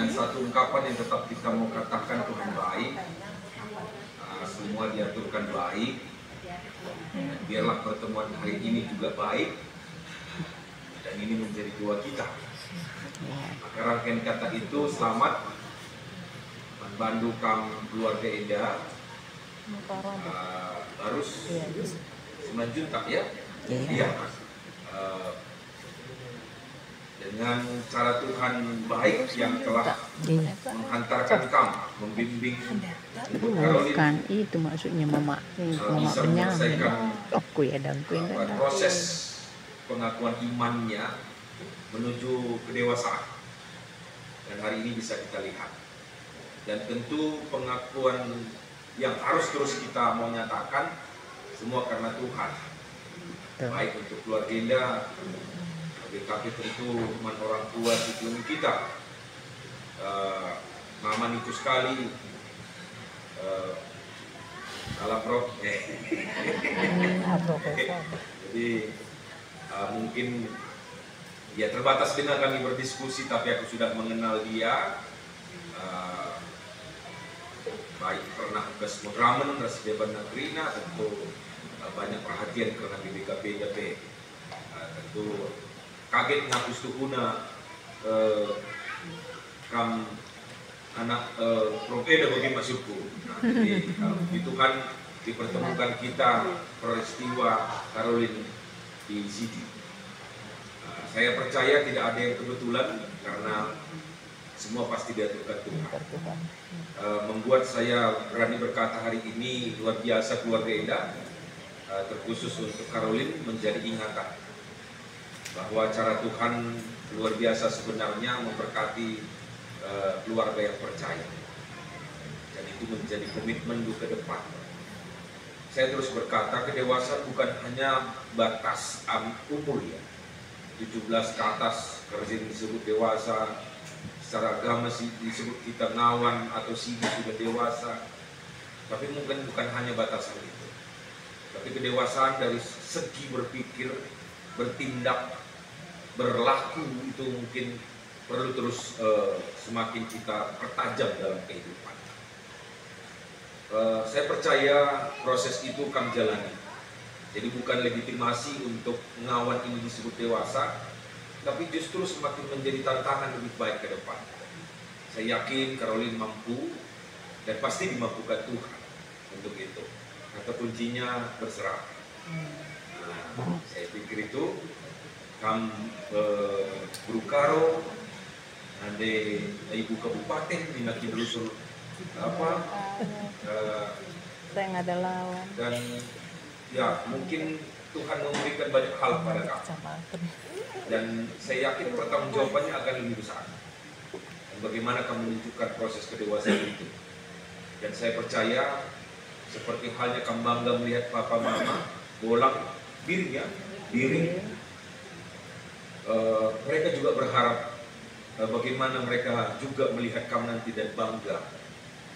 dengan satu ungkapan yang tetap kita mau katakan Tuhan baik, semua diaturkan baik. Biarlah pertemuan hari ini juga baik, dan ini menjadi doa kita. Maka rangkaian kata itu selamat membantu keluarga Eda harus 9 juta ya. Iya. Dengan cara Tuhan baik yang telah menghantarkan kamu, membimbing bukan itu maksudnya mama bisa penyanyi menyelesaikan aku ya dan proses pengakuan imannya menuju kedewasaan. Dan hari ini bisa kita lihat. Dan tentu pengakuan yang harus terus kita mau nyatakan semua karena Tuhan. Baik untuk keluarga Eda, BKP tentu teman orang tua sebelum kita. Mama niku sekali. Salam Prof. Jadi mungkin ya terbatas dengan kami berdiskusi, tapi aku sudah mengenal dia. Baik pernah ke Smogramen, Rasdeban Nagrina, tentu banyak perhatian karena BKP DP. Tentu kaget ngapus tuhuna kam anak Prof. Eda bagi masukku. Jadi itu kan dipertemukan kita peristiwa Caroline di Sidi. Saya percaya tidak ada yang kebetulan karena semua pasti diaturkan Tuhan. Membuat saya berani berkata hari ini luar biasa keluarga Eda, terkhusus untuk Caroline menjadi ingatan bahwa cara Tuhan luar biasa sebenarnya memberkati keluarga yang percaya, dan itu menjadi komitmen ke depan. Saya terus berkata kedewasaan bukan hanya batas umur ya, 17 ke atas kerja disebut dewasa, secara agama disebut kita ngawan atau sidi sudah dewasa, tapi mungkin bukan hanya batasan itu, tapi kedewasaan dari segi berpikir, bertindak, berlaku itu mungkin perlu terus semakin kita pertajam dalam kehidupan. Saya percaya proses itu kami jalani. Jadi bukan legitimasi untuk ngawan ini disebut dewasa, tapi justru semakin menjadi tantangan lebih baik ke depan. Saya yakin Caroline mampu dan pasti dimampukan Tuhan untuk itu. Kata kuncinya berserah. Saya pikir itu Brukaro, ada ibu kabupaten Minaki Belusur saya nggak ada lawan. Dan ya mungkin Tuhan memberikan banyak hal pada kamu. Dan saya yakin pertanggungjawabannya akan lebih besar. Dan bagaimana kamu menunjukkan proses kedewasaan itu. Dan saya percaya seperti halnya kamu bangga melihat papa mama bolang biring. Mereka juga berharap bagaimana mereka juga melihat kamu nanti dan bangga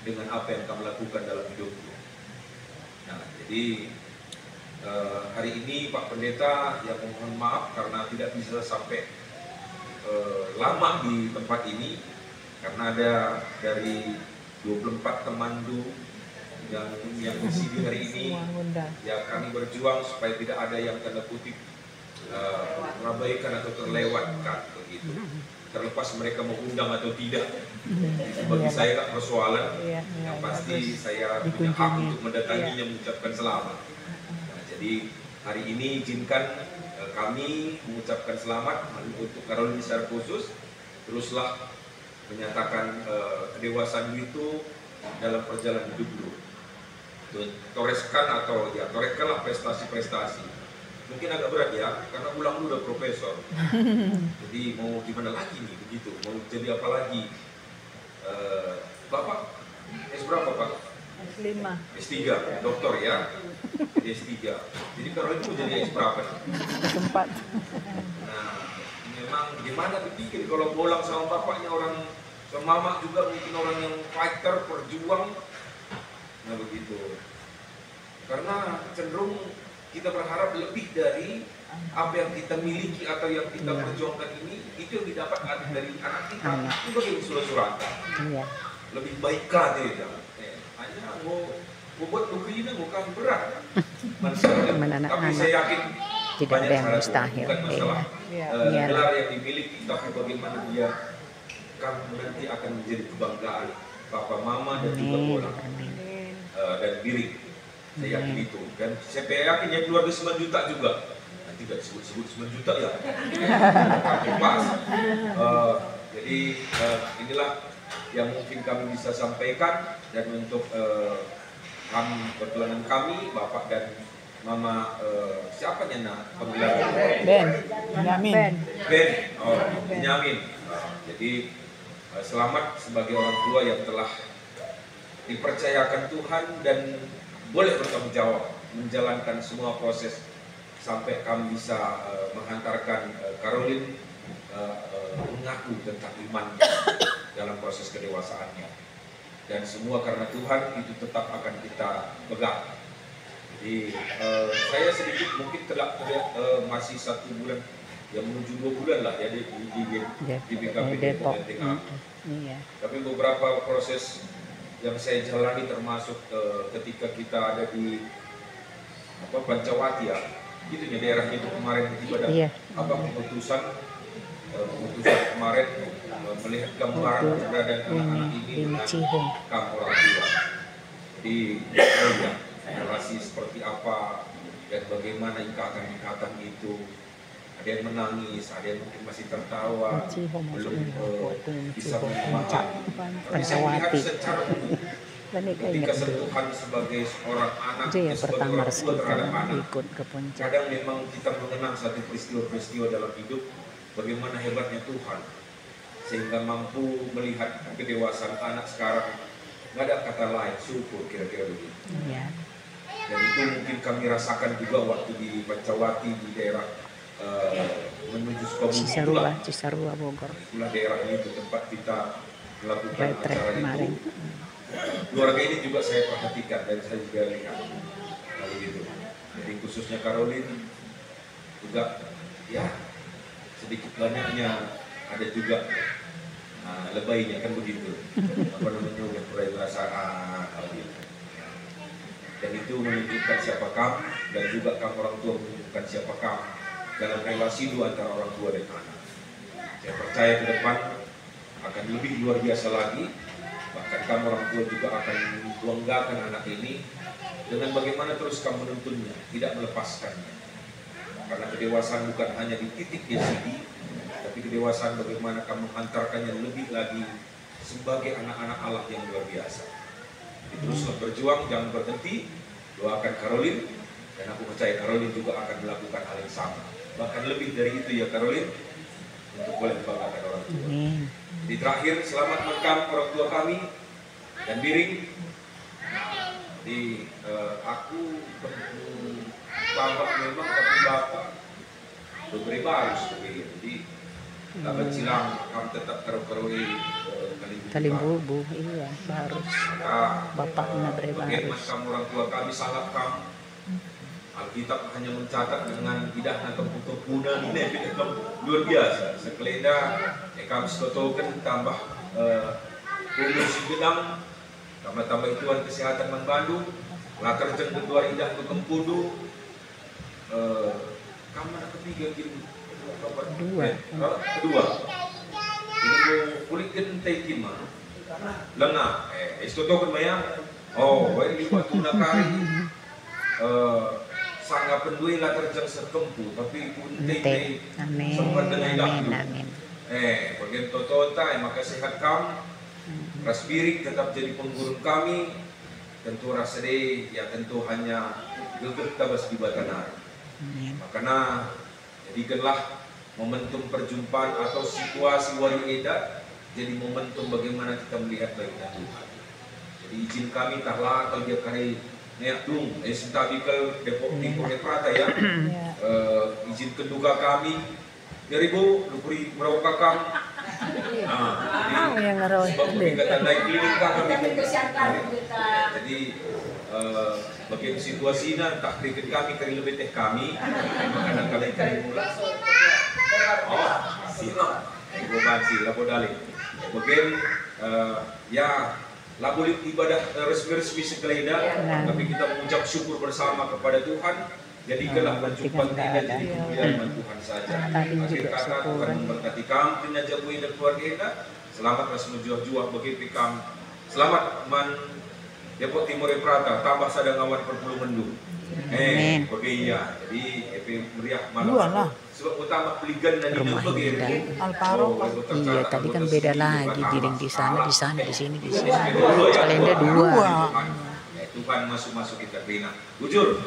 dengan apa yang kamu lakukan dalam hidupmu. Nah, jadi hari ini Pak Pendeta yang mohon maaf karena tidak bisa sampai lama di tempat ini karena ada dari 24 temandu yang di sini hari ini. Ya kami berjuang supaya tidak ada yang tanda kutip terabaikan atau terlewatkan begitu. Terlepas mereka mau undang atau tidak, bagi saya tak persoalan. Yang pasti saya punya hak untuk mendatanginya mengucapkan selamat. Nah, jadi hari ini izinkan kami mengucapkan selamat untuk Caroline secara khusus. Teruslah menyatakan kedewasaan itu dalam perjalanan hidup dulu. Toreskan atau ya toreskanlah prestasi-prestasi. Mungkin agak berat ya, karena ulang udah profesor. Jadi mau gimana lagi nih begitu? Mau jadi apa lagi? Bapak S berapa Pak? S5. S3, doktor ya. Jadi S3. Jadi kalau itu mau jadi S berapa nih? S4. Nah, memang gimana berpikir kalau bolang sama bapaknya orang, sama mama juga mungkin orang yang fighter, perjuang. Nah begitu. Karena cenderung kita berharap lebih dari apa yang kita miliki atau yang kita perjuangkan ini, itu yang didapat dari anak kita. Itu bagi surata. Iya. Lebih baikkah dia? Hanya mau buat begini bukan berat. Tapi saya yakin tidak ada yang mustahil. Bukan masalah Iya. gelar yang dimiliki, tapi bagaimana dia nanti akan menjadi kebanggaan papa mama dan juga pulang dan diri. Saya yakin itu. Dan saya yakin yang keluarga 9 juta juga. Nanti tidak disebut 9 juta ya. Pas. Jadi inilah yang mungkin kami bisa sampaikan. Dan untuk pertuanan kami, Bapak dan Mama, siapa nak panggilan? Ben. Oh, Benyamin. Jadi selamat sebagai orang tua yang telah dipercayakan Tuhan dan boleh bertanggung jawab menjalankan semua proses sampai kami bisa menghantarkan Caroline mengaku tentang iman dalam proses kedewasaannya. Dan semua karena Tuhan itu tetap akan kita pegang. Jadi saya sedikit mungkin telah masih 1 bulan, ya menuju 2 bulan lah ya di BKP Depok. Iya. Tapi beberapa proses yang saya jalani termasuk ketika kita ada di Pancawati ya, itu ya daerahnya itu kemarin ibadah keputusan kemarin melihat gambaran keberadaan anak-anak ini dengan kamu orang tua. Jadi relasi seperti apa dan bagaimana ikatan-ikatan itu, ada yang menangis, ada yang mungkin masih tertawa, belum bisa memahami. Tapi saya melihat secara umum ketika sentuhan sebagai seorang anak, sebagai orang tua terhadap anak, kadang memang kita mengenang satu peristiwa-peristiwa dalam hidup, bagaimana hebatnya Tuhan sehingga mampu melihat kedewasaan anak sekarang. Nggak ada kata lain, syukur, kira-kira begitu. Dan itu mungkin kami rasakan juga waktu di Pancawati, di daerah menuju Sukabumi, Cisarua, Bogor. Itulah daerah itu tempat kita melakukan acara itu. Keluarga ini juga saya perhatikan dan saya juga lihat lalu gitu. Jadi khususnya Caroline juga ya sedikit banyaknya ada juga lebaynya kan begitu. Apa namanya udah mulai merasa gitu. Dan itu menunjukkan siapa kamu dan juga kamu orang tua menunjukkan siapa kamu dalam relasi itu antara orang tua dan anak. Saya percaya ke depan akan lebih luar biasa lagi. Bahkan kamu orang tua juga akan membanggakan anak ini dengan bagaimana terus kamu menuntunnya, tidak melepaskannya. Karena kedewasaan bukan hanya di titik dia sedih, tapi kedewasaan bagaimana kamu hantarkannya lebih lagi sebagai anak-anak Allah yang luar biasa. Teruslah berjuang, jangan berhenti. Doakan Caroline, dan aku percaya Caroline juga akan melakukan hal yang sama. Bahkan lebih dari itu ya Caroline, untuk boleh membanggakan orang tua. Di terakhir, selamat mengkam orang tua kami dan Biring. Jadi aku bapak memang tapi bapak diberi barus jadi Tabat Cilang kamu tetap terkerui Kalimbubu, iya barus. Bapaknya beri barus. Kamu orang tua kami sangat kamu. Alkitab hanya mencatat dengan tidak nakam untuk guna ini luar biasa. Sekeleda kami sekotokan tambah umur sigedang, tambah ituan kesehatan membandung, latar jeng kedua indah untuk kempudu. Kamu nak ketiga gini. Kedua. Jadi kulit kentai kima. Lengah. Istotokan maya. Oh, ini batu nakari. Sangga pendui latar jeng sekempu, tapi kuntai sempat dengan dahulu. Bagian totota, maka sehat kamu. Ras birik tetap jadi penggurun kami. Tentu rasa deh, ya tentu hanya gegek tabas di batanar. Makanya jadikanlah momentum perjumpaan atau situasi wali edat jadi momentum bagaimana kita melihat baiknya Tuhan. Jadi izin kami tahlah atau dia kari neak dung sentabikal Depok Timur Prata ya. Izin keduga kami dari bu lupuri merauka kami. Jadi sebab kita naik klinik kami. Jadi bagian situasinya tak kriket kami kari lebih teh kami makanan kami kari mula oh siap beban sih lapo dali bagian ya labulit ibadah resmi sekelida tapi kita mengucap syukur bersama kepada Tuhan. Jadikanlah perjumpaan kita jadi kemuliaan Tuhan saja. Akhir kata Tuhan memberkati kamu dan Jabui dan keluarga kita. Selamat rasa menjuah-juah bagi pikam. Selamat man Depok Timur Prata tambah sadang awan perpuluh mendung. Bagi iya. Jadi meriah malam. Sebab utama peligan dan hidup bagi Alparo. Iya, tadi kan beda lagi giring di sana, di sini, di sini. Kalender 2. Tuhan masuk-masuk kita bina. Jujur.